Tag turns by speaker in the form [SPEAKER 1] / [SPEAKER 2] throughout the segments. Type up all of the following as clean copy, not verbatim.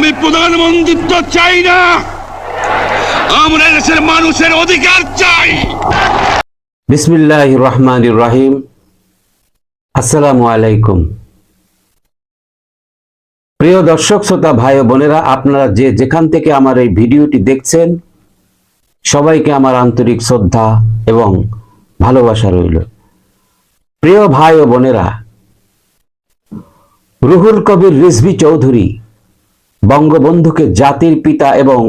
[SPEAKER 1] আমি প্রধানমন্ত্রিত্ব চাই না, আমরা দেশের মানুষের অধিকার চাই।
[SPEAKER 2] বিসমিল্লাহির রহমানির রহিম। আসসালামু আলাইকুম। প্রিয় দর্শক শ্রোতা ভাই ও বোনেরা, আপনারা যেখান থেকে আমার এই ভিডিওটি দেখছেন, সবাইকে আমার আন্তরিক শ্রদ্ধা এবং ভালোবাসা রইল। প্রিয় ভাই ও বোনেরা, রুহুল কবির রিজভী চৌধুরী বঙ্গবন্ধুকে জাতির পিতা এবং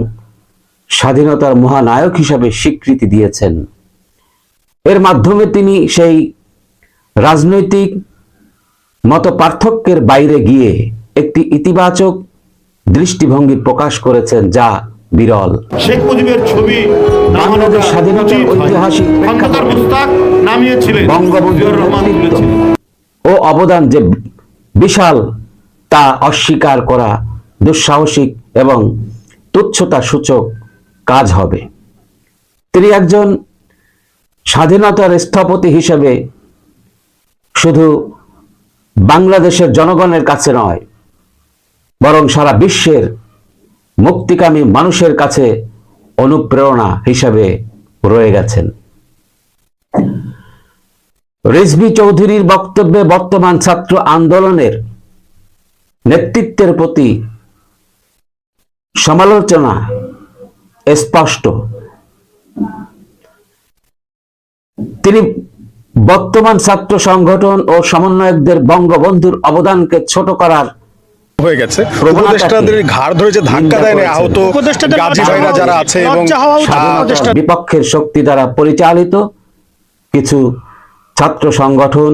[SPEAKER 2] স্বাধীনতার মহানায়ক হিসাবে স্বীকৃতি দিয়েছেন। এর মাধ্যমে তিনি সেই রাজনৈতিক মতপার্থক্যের বাইরে গিয়ে একটি ইতিবাচক দৃষ্টিভঙ্গি প্রকাশ করেছেন, যা বিরল।
[SPEAKER 3] শেখ মুজিবের ছবি
[SPEAKER 2] বাংলাদেশ স্বাধীনতার ঐতিহাসিক
[SPEAKER 3] নামিয়েছিলেন
[SPEAKER 2] বঙ্গবন্ধুর ও অবদান যে বিশাল, তা অস্বীকার করা দুঃসাহসিক এবং তুচ্ছতা সূচক কাজ হবে। তিনি একজন স্বাধীনতার স্থপতি হিসেবে শুধু বাংলাদেশের জনগণের কাছে নয়, বরং সারা বিশ্বের মুক্তিকামী মানুষের কাছে অনুপ্রেরণা হিসেবে রয়ে গেছেন। রিজভী চৌধুরীর বক্তব্যে বর্তমান ছাত্র আন্দোলনের নেতৃত্বের প্রতি সমালোচনা স্পষ্ট। তিনি বর্তমান ছাত্র সংগঠন ও সমন্বয়কদের বঙ্গবন্ধুর অবদানকে ছোট করার
[SPEAKER 4] হয়ে গেছে, উপদেষ্টাদের ঘাড় ধরে যে ধাক্কা দেয় না আহত গাজী ভাইরা যারা আছে এবং
[SPEAKER 2] বিপক্ষের শক্তি দ্বারা পরিচালিত কিছু ছাত্র সংগঠন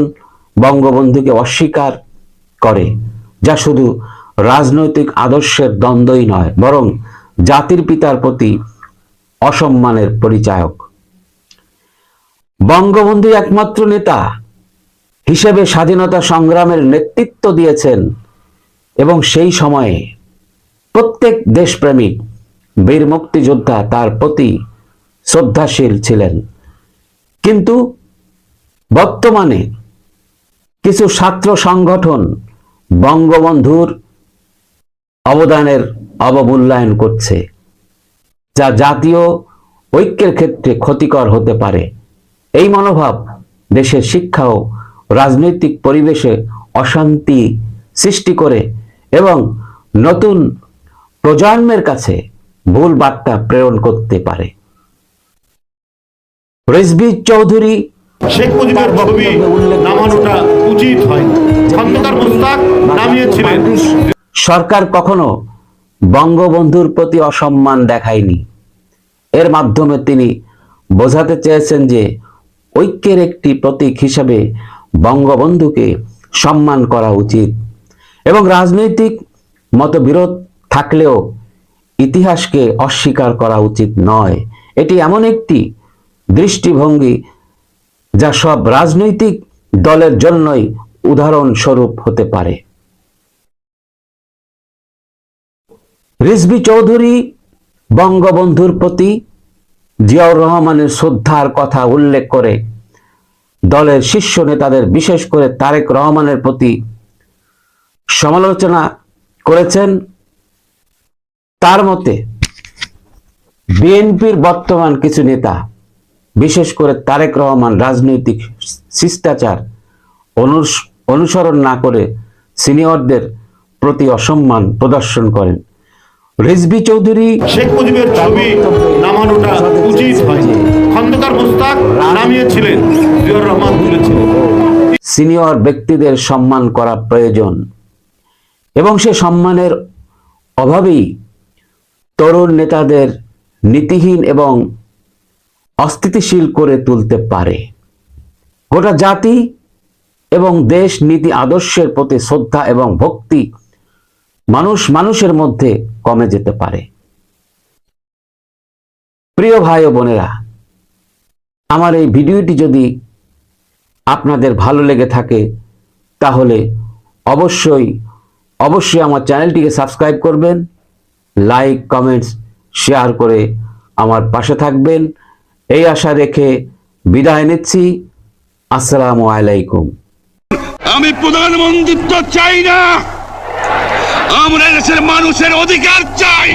[SPEAKER 2] বঙ্গবন্ধুকে অস্বীকার করে, যা শুধু রাজনৈতিক আদর্শের দ্বন্দ্বই নয়, বরং জাতির পিতার প্রতি অসম্মানের পরিচায়ক। বঙ্গবন্ধু একমাত্র নেতা হিসেবে স্বাধীনতা সংগ্রামের নেতৃত্ব দিয়েছেন এবং সেই সময়ে প্রত্যেক দেশপ্রেমিক বীর মুক্তিযোদ্ধা তার প্রতি শ্রদ্ধাশীল ছিলেন। কিন্তু বর্তমানে কিছু ছাত্র সংগঠন বঙ্গবন্ধুর অবদানের অবমূল্যায়ন করছে, যা জাতীয় ঐক্যের ক্ষেত্রে ক্ষতিকর হতে পারে। এই মনোভাব দেশের শিক্ষা ও রাজনৈতিক পরিবেশে অশান্তি সৃষ্টি করে এবং নতুন প্রজন্মের কাছে ভুল বার্তা প্রেরণ করতে পারে। রিজভী চৌধুরী
[SPEAKER 3] শেখ মুজিবের ছবি নামানোটা উচিত হয়, খন্দকার মোস্তাক নামিয়েছিলেন।
[SPEAKER 2] সরকার কখনো বঙ্গবন্ধুর প্রতি অসম্মান দেখায়নি। এর মাধ্যমে তিনি বোঝাতে চেয়েছেন যে ঐক্যের একটি প্রতীক হিসাবে বঙ্গবন্ধুকে সম্মান করা উচিত এবং রাজনৈতিক মতবিরোধ থাকলেও ইতিহাসকে অস্বীকার করা উচিত নয়। এটি এমন একটি দৃষ্টিভঙ্গি যা সব রাজনৈতিক দলের জন্যই উদাহরণস্বরূপ হতে পারে। রিজভী চৌধুরী বঙ্গবন্ধুর প্রতি জিয়াউর রহমানের শ্রদ্ধার কথা উল্লেখ করে দলের শীর্ষ নেতাদের, বিশেষ করে তারেক রহমানের প্রতি সমালোচনা করেছেন। তার মতে বিএনপির বর্তমান কিছু নেতা, বিশেষ করে তারেক রহমান, রাজনৈতিক শিষ্টাচার অনুসরণ না করে সিনিয়রদের প্রতি অসম্মান প্রদর্শন করেন। রিজভী চৌধুরী
[SPEAKER 3] শেখ মুজিবের ছবি নামানোটা উচিত হয়, খন্দকার মোস্তাক নামিয়েছিলেন, জিয়াউর রহমান তুলেছিলেন।
[SPEAKER 2] সিনিয়র ব্যক্তিদের সম্মান করা প্রয়োজন এবং সে সম্মানের অভাবেই তরুণ নেতাদের নীতিহীন এবং অস্থিতিশীল করে তুলতে পারে। গোটা জাতি এবং দেশ নীতি আদর্শের প্রতি শ্রদ্ধা এবং ভক্তি মানুষের মধ্যে কমে যেতে পারে। প্রিয় ভাই ও বোনেরা, আমার এই ভিডিওটি যদি আপনাদের ভালো লেগে থাকে তাহলে অবশ্যই আমার চ্যানেলটিকে সাবস্ক্রাইব করবেন, লাইক, কমেন্টস, শেয়ার করে আমার পাশে থাকবেন। এই আশা রেখে বিদায় নিচ্ছি। আসসালামু আলাইকুম।
[SPEAKER 1] আমি প্রধানমন্ত্রিত্ব চাই না, আমরা দেশের মানুষের অধিকার চাই।